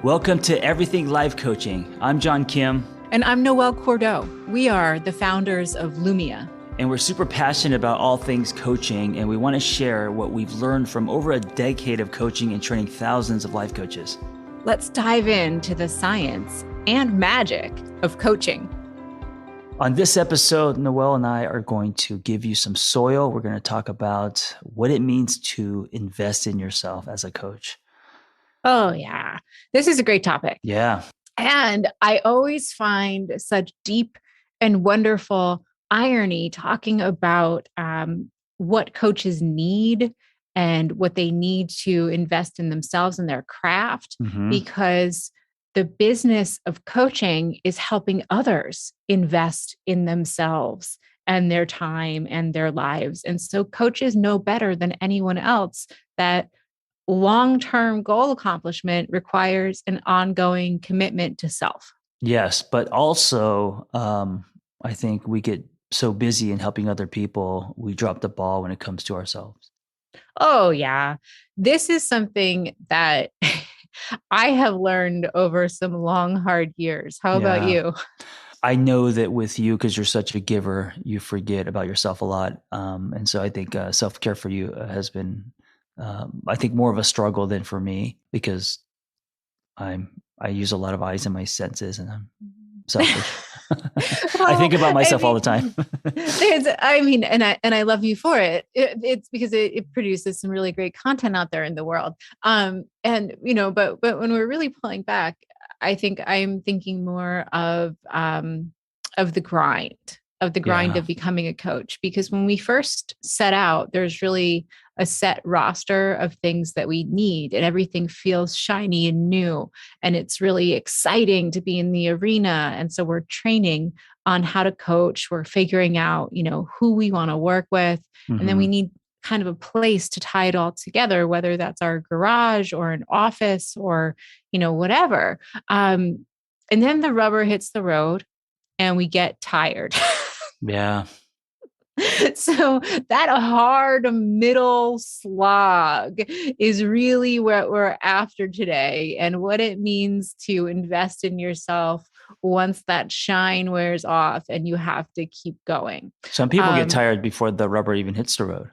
Welcome to Everything Life Coaching. I'm John Kim. And I'm Noelle Cordeaux. We are the founders of Lumia. And we're super passionate about all things coaching, and we want to share what we've learned from over a decade of coaching and training thousands of life coaches. Let's dive into the science and magic of coaching. On this episode, Noelle and I are going to give you some soil. We're going to talk about what it means to invest in yourself as a coach. Oh, yeah. This is a great topic. Yeah. And I always find such deep and wonderful irony talking about what coaches need and what they need to invest in themselves and their craft, because the business of coaching is helping others invest in themselves and their time and their lives. And so coaches know better than anyone else that long-term goal accomplishment requires an ongoing commitment to self. Yes, but also I think we get so busy in helping other people, we drop the ball when it comes to ourselves. Oh, yeah. This is something that I have learned over some long, hard years. How about you? I know that with you, because you're such a giver, you forget about yourself a lot. And so I think self-care for you has been, I think, more of a struggle than for me, because I use a lot of eyes in my senses and I'm selfish. Well, I think about myself all the time. And I love you for it. It's because it produces some really great content out there in the world. But when we're really pulling back, I think I'm thinking more of the grind of becoming a coach, because when we first set out, there's really a set roster of things that we need, and everything feels shiny and new, and it's really exciting to be in the arena. And so we're training on how to coach. We're figuring out, who we want to work with, and then we need kind of a place to tie it all together, whether that's our garage or an office or, whatever. And then the rubber hits the road and we get tired. Yeah. So that hard middle slog is really what we're after today, and what it means to invest in yourself once that shine wears off and you have to keep going. Some people get tired before the rubber even hits the road.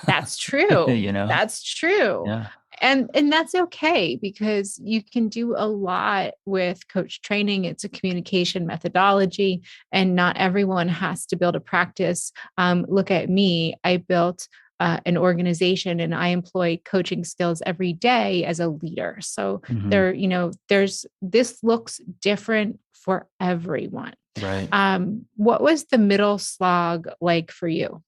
That's true. That's true. Yeah. And that's okay, because you can do a lot with coach training. It's a communication methodology, and not everyone has to build a practice. Look at me. I built an organization, and I employ coaching skills every day as a leader. So this looks different for everyone. Right. What was the middle slog like for you?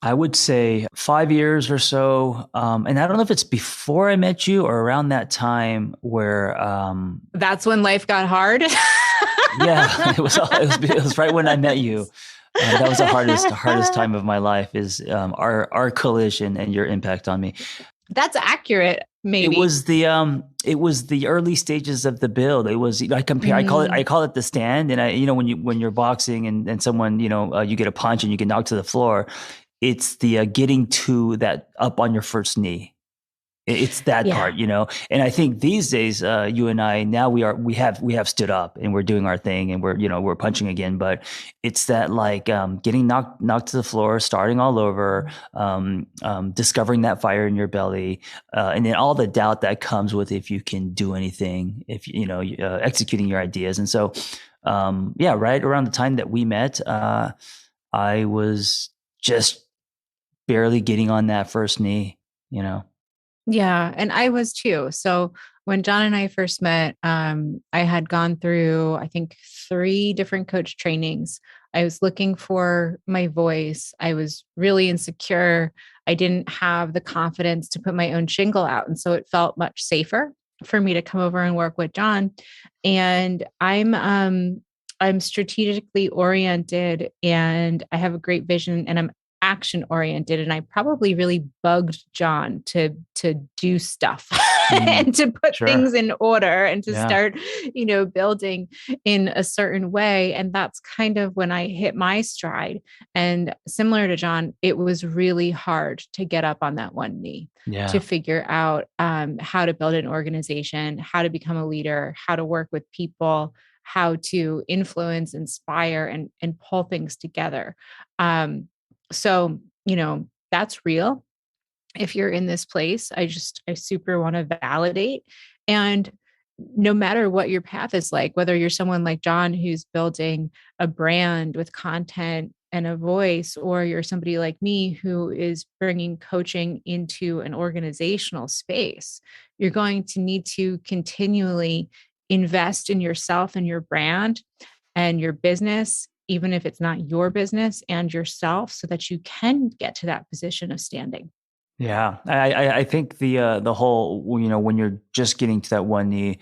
I would say 5 years or so. And I don't know if it's before I met you or around that time where... That's when life got hard? Yeah, it was right when I met you. That was the hardest time of my life, is our collision and your impact on me. That's accurate. Maybe it was the early stages of the build. It was, I call it the stand. And when you're boxing and someone, you get a punch and you get knocked to the floor, it's the getting to that up on your first knee. It's that part, And I think these days, you and I, now we have stood up and we're doing our thing and we're punching again. But it's that getting knocked to the floor, starting all over, discovering that fire in your belly, and then all the doubt that comes with if you can do anything, if executing your ideas. And so, right around the time that we met, I was just barely getting on that first knee, Yeah. And I was too. So when John and I first met, I had gone through, I think, 3 different coach trainings. I was looking for my voice. I was really insecure. I didn't have the confidence to put my own shingle out. And so it felt much safer for me to come over and work with John. And I'm strategically oriented, and I have a great vision, and I'm action oriented. And I probably really bugged John to do stuff. Mm, and to put sure. things in order and to Yeah. start, building in a certain way. And that's kind of when I hit my stride. And similar to John, it was really hard to get up on that one knee, to Yeah. figure out how to build an organization, how to become a leader, how to work with people, how to influence, inspire, and pull things together. So, that's real. If you're in this place, I super want to validate. And no matter what your path is like, whether you're someone like John who's building a brand with content and a voice, or you're somebody like me who is bringing coaching into an organizational space, you're going to need to continually invest in yourself and your brand and your business, even if it's not your business, and yourself, so that you can get to that position of standing. Yeah, I think the whole, when you're just getting to that one knee,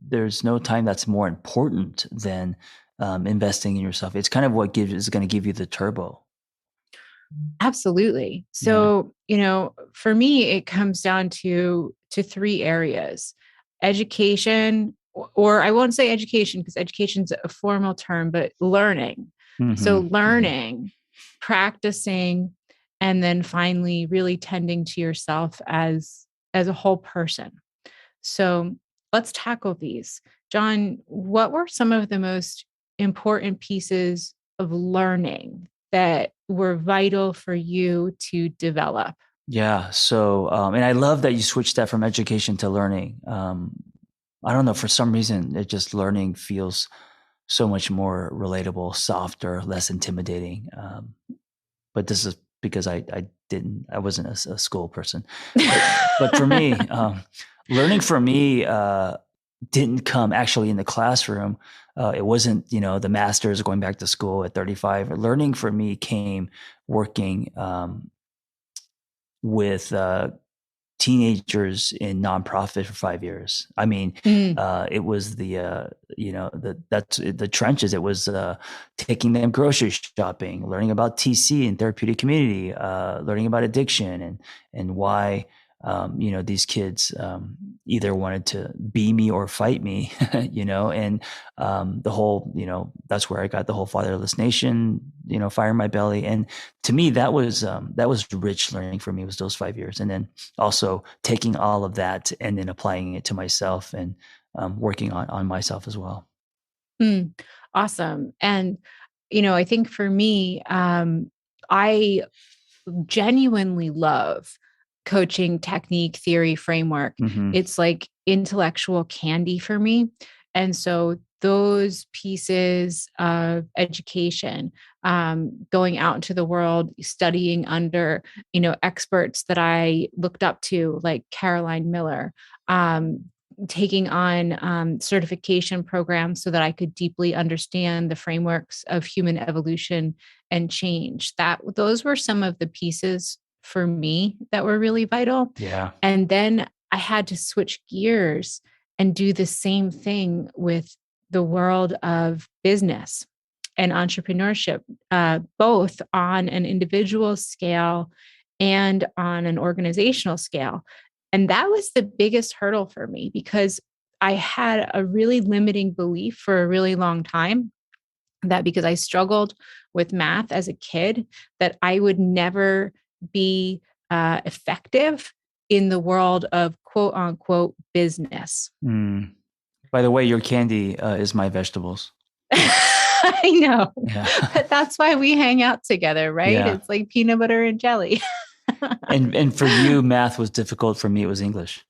there's no time that's more important than investing in yourself. It's kind of what gives is going to give you the turbo. Absolutely. Yeah. So, for me, it comes down to three areas: education, or I won't say education because education's a formal term, but learning. So Hmm. Hmm. learning, practicing, and then finally really tending to yourself as a whole person. So let's tackle these. John, what were some of the most important pieces of learning that were vital for you to develop? Yeah. So, and I love that you switched that from education to learning. I don't know, for some reason, it just learning feels so much more relatable, softer, less intimidating. But this is because I wasn't a school person. But for me, learning for me didn't come actually in the classroom. It wasn't, the masters going back to school at 35. Learning for me came working with teenagers in nonprofit for 5 years. I mean, Mm, it was that's the trenches. It was taking them grocery shopping, learning about TC and therapeutic community, learning about addiction and why these kids either wanted to be me or fight me, and the whole, that's where I got the whole fatherless nation, fire in my belly. And to me, that was rich learning for me, was those 5 years. And then also taking all of that and then applying it to myself and working on myself as well. mm, awesome. And, I think for me, I genuinely love coaching technique, theory, framework. Hmm. It's like intellectual candy for me. And so those pieces of education, going out into the world, studying under, experts that I looked up to, like Caroline Miller, um, taking on certification programs so that I could deeply understand the frameworks of human evolution and change. That those were some of the pieces for me that were really vital. Yeah. And then I had to switch gears and do the same thing with the world of business and entrepreneurship, both on an individual scale and on an organizational scale. And that was the biggest hurdle for me because I had a really limiting belief for a really long time that because I struggled with math as a kid, that I would never be effective in the world of quote unquote business. Mm. By the way, your candy is my vegetables. I know, Yeah. but that's why we hang out together, right? Yeah. It's like peanut butter and jelly. And for you, math was difficult. For me, it was English.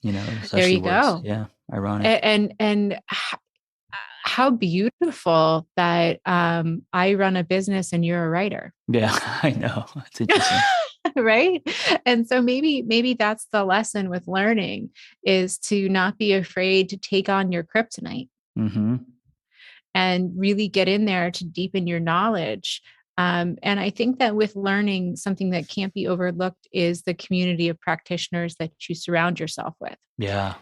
It was There actually you worse. go. Yeah. Ironic. And how beautiful that I run a business and you're a writer. Yeah, I know. It's interesting. Right. And so maybe that's the lesson with learning, is to not be afraid to take on your kryptonite Hmm. and really get in there to deepen your knowledge. And I think that with learning, something that can't be overlooked is the community of practitioners that you surround yourself with. Yeah.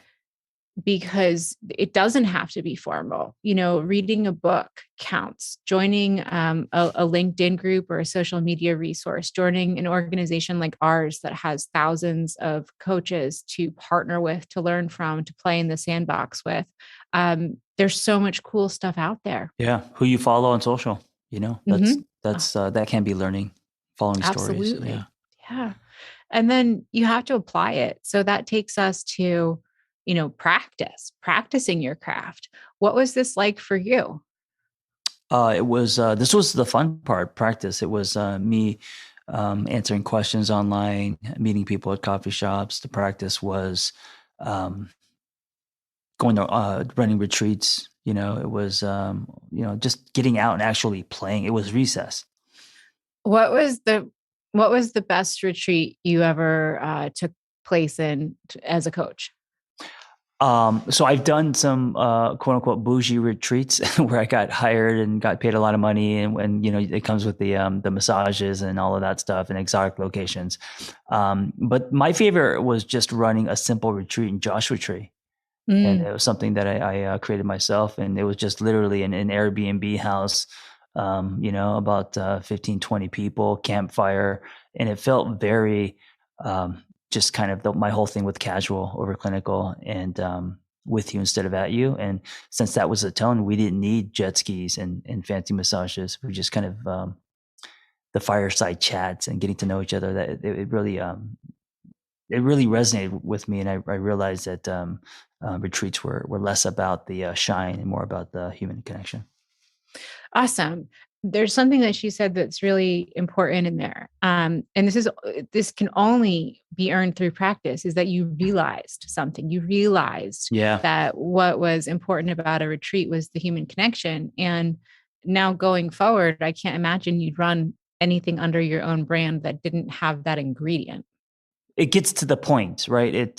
because it doesn't have to be formal. Reading a book counts. Joining a LinkedIn group or a social media resource, joining an organization like ours that has thousands of coaches to partner with, to learn from, to play in the sandbox with. There's so much cool stuff out there. Yeah. Who you follow on social, Mm-hmm. that can be learning, following stories. Yeah. Absolutely. Yeah. And then you have to apply it. So that takes us to, practicing your craft. What was this like for you? This was the fun part, practice. It was me answering questions online, meeting people at coffee shops. The practice was um, going to running retreats. It was just getting out and actually playing. It was recess. What was the best retreat you ever took place in as a coach? So I've done some quote unquote bougie retreats where I got hired and got paid a lot of money, and it comes with the massages and all of that stuff and exotic locations. But my favorite was just running a simple retreat in Joshua Tree. And Mm. it was something that I created myself, and it was just literally an Airbnb house, about 15, 20 people, campfire, and it felt very just kind of my whole thing with casual over clinical, and with you instead of at you. And since that was the tone, we didn't need jet skis and fancy massages. We just kind of the fireside chats and getting to know each other. That it really resonated with me, and I realized that retreats were less about the shine and more about the human connection. Awesome. There's something that she said that's really important in there. And this can only be earned through practice, is that you realized something. You realized Yeah, that what was important about a retreat was the human connection. And now going forward, I can't imagine you'd run anything under your own brand that didn't have that ingredient. it gets to the point, right? It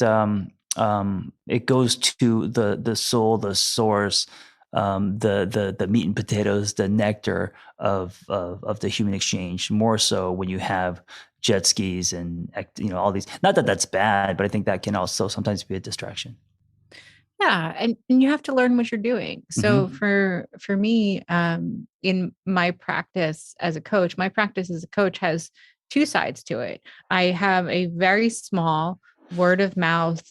goes to the soul, the source, the meat and potatoes, the nectar of the human exchange. More so when you have jet skis and all these. Not that that's bad, but I think that can also sometimes be a distraction. Yeah, and you have to learn what you're doing. So Hmm. for me, in my practice as a coach, my practice as a coach has two sides to it. I have a very small word of mouth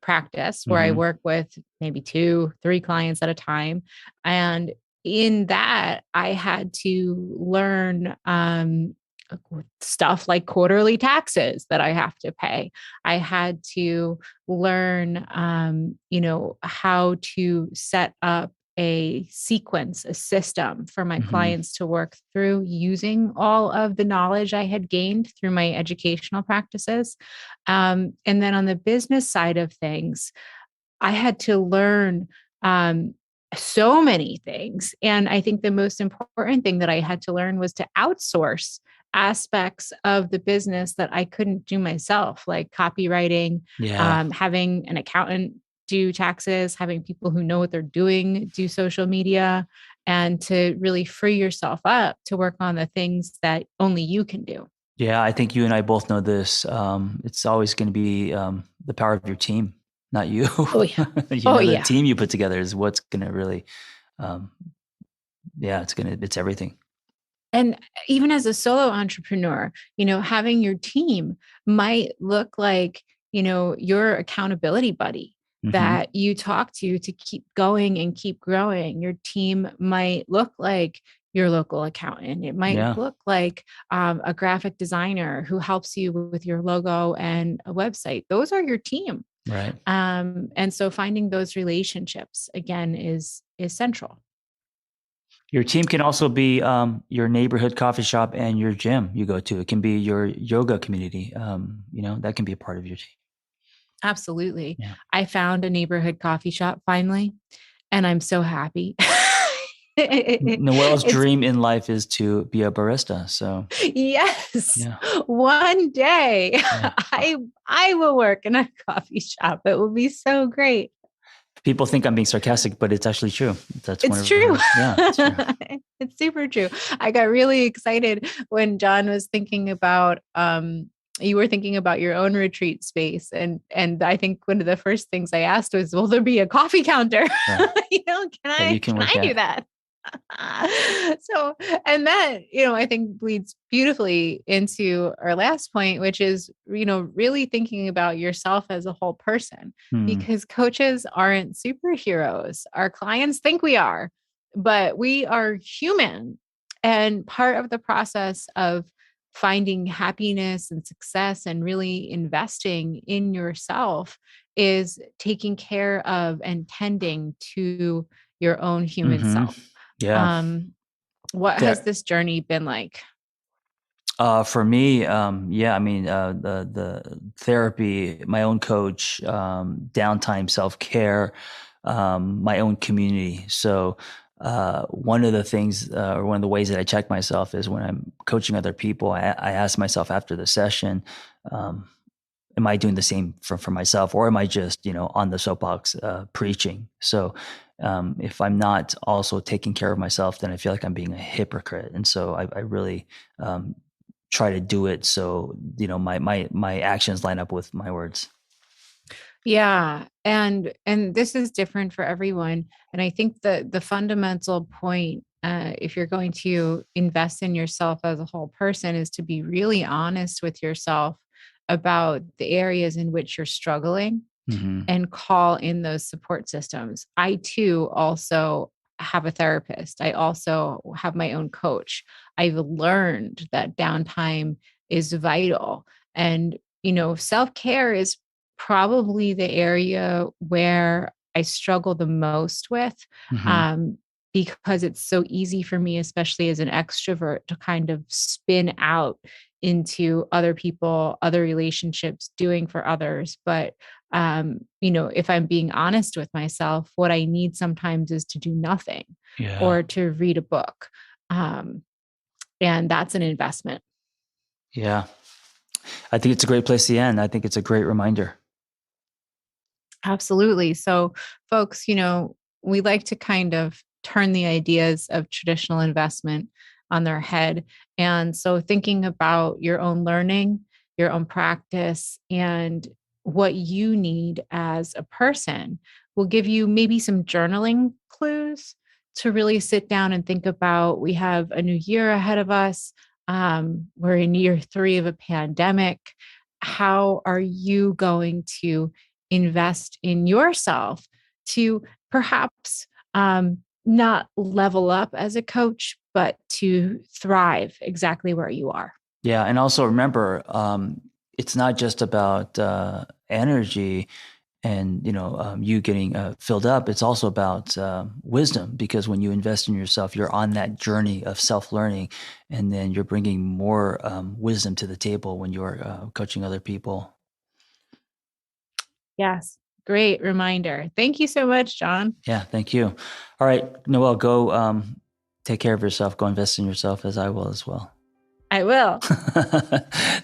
practice where I Hmm. work with maybe two, three clients at a time, and in that, I had to learn stuff like quarterly taxes that I have to pay. I had to learn, how to set up a sequence, a system for my Hmm. clients to work through using all of the knowledge I had gained through my educational practices. And then on the business side of things, I had to learn so many things. And I think the most important thing that I had to learn was to outsource aspects of the business that I couldn't do myself, like copywriting, Yeah. having an accountant do taxes, having people who know what they're doing do social media, and to really free yourself up to work on the things that only you can do. Yeah, I think you and I both know this. It's always going to be the power of your team, not you. Oh, yeah. Oh, The yeah. team you put together is what's going to really, um, yeah, it's everything. And even as a solo entrepreneur, having your team might look like, your accountability buddy Hmm. that you talk to keep going and keep growing. Your team might look like your local accountant. It might Yeah, look like a graphic designer who helps you with your logo and a website. Those are your team. right. And so finding those relationships again is central. Your team can also be your neighborhood coffee shop and your gym you go to. It can be your yoga community. That can be a part of your team. Absolutely. Yeah. I found a neighborhood coffee shop finally, and I'm so happy. Noelle's It's dream in life is to be a barista. So yes. yeah, One day yeah. I will work in a coffee shop. It will be so great. People think I'm being sarcastic, but it's actually true. That's one It's of true. yeah, it's true. It's super true. I got really excited when John was thinking about you were thinking about your own retreat space. And I think one of the first things I asked was, will there be a coffee counter? Right. Can That you can work I do at. that? So, and that, I think leads beautifully into our last point, which is, really thinking about yourself as a whole person, Hmm. because coaches aren't superheroes. Our clients think we are, but we are human. And part of the process of finding happiness and success and really investing in yourself is taking care of and tending to your own human Hmm. self. Yeah. Um, what has There. this journey been like? For me, yeah, I mean, the therapy, my own coach, downtime, self care, my own community. So, one of the things, or one of the ways that I check myself is when I'm coaching other people, I ask myself after the session, um, am I doing the same for myself, or am I just, on the soapbox, preaching? So, if I'm not also taking care of myself, then I feel like I'm being a hypocrite. And so I really, um, try to do it so, my actions line up with my words. Yeah, and this is different for everyone. And I think the fundamental point, if you're going to invest in yourself as a whole person, is to be really honest with yourself about the areas in which you're struggling Hmm. and call in those support systems. I too also have a therapist. I also have my own coach. I've learned that downtime is vital. And, self care is probably the area where I struggle the most with. Hmm. Um, because it's so easy for me, especially as an extrovert, to kind of spin out into other people, other relationships, doing for others. But if I'm being honest with myself, what I need sometimes is to do nothing Yeah. or to read a book. Um, and that's an investment. Yeah. I think it's a great place to end. I think it's a great reminder. Absolutely. So, folks, we like to kind of turn the ideas of traditional investment on their head. And so, thinking about your own learning, your own practice, and what you need as a person will give you maybe some journaling clues to really sit down and think about. We have a new year ahead of us. We're in year 3 of a pandemic. How are you going to invest in yourself to perhaps not level up as a coach, but to thrive exactly where you are? Yeah. And also remember, it's not just about energy and you getting filled up. It's also about wisdom, because when you invest in yourself, you're on that journey of self-learning, and then you're bringing more wisdom to the table when you're coaching other people. Yes. Great reminder. Thank you so much, John. Yeah, thank you. All right, Noelle, go take care of yourself. Go invest in yourself, as I will as well. I will.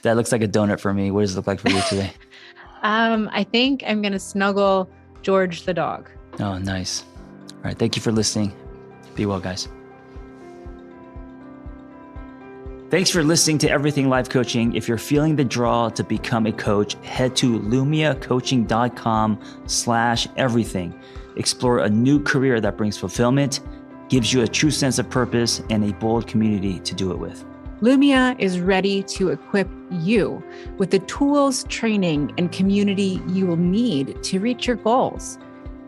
That looks like a donut for me. What does it look like for you today? I think I'm going to snuggle George the dog. Oh, nice. All right, thank you for listening. Be well, guys. Thanks for listening to Everything Life Coaching. If you're feeling the draw to become a coach, head to lumiacoaching.com/everything. Explore a new career that brings fulfillment, gives you a true sense of purpose, and a bold community to do it with. Lumia is ready to equip you with the tools, training, and community you will need to reach your goals.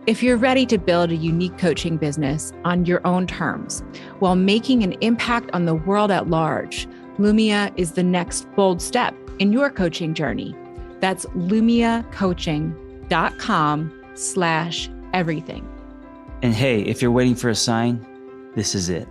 If you're ready to build a unique coaching business on your own terms while making an impact on the world at large, Lumia is the next bold step in your coaching journey. That's lumiacoaching.com/everything. And hey, if you're waiting for a sign, this is it.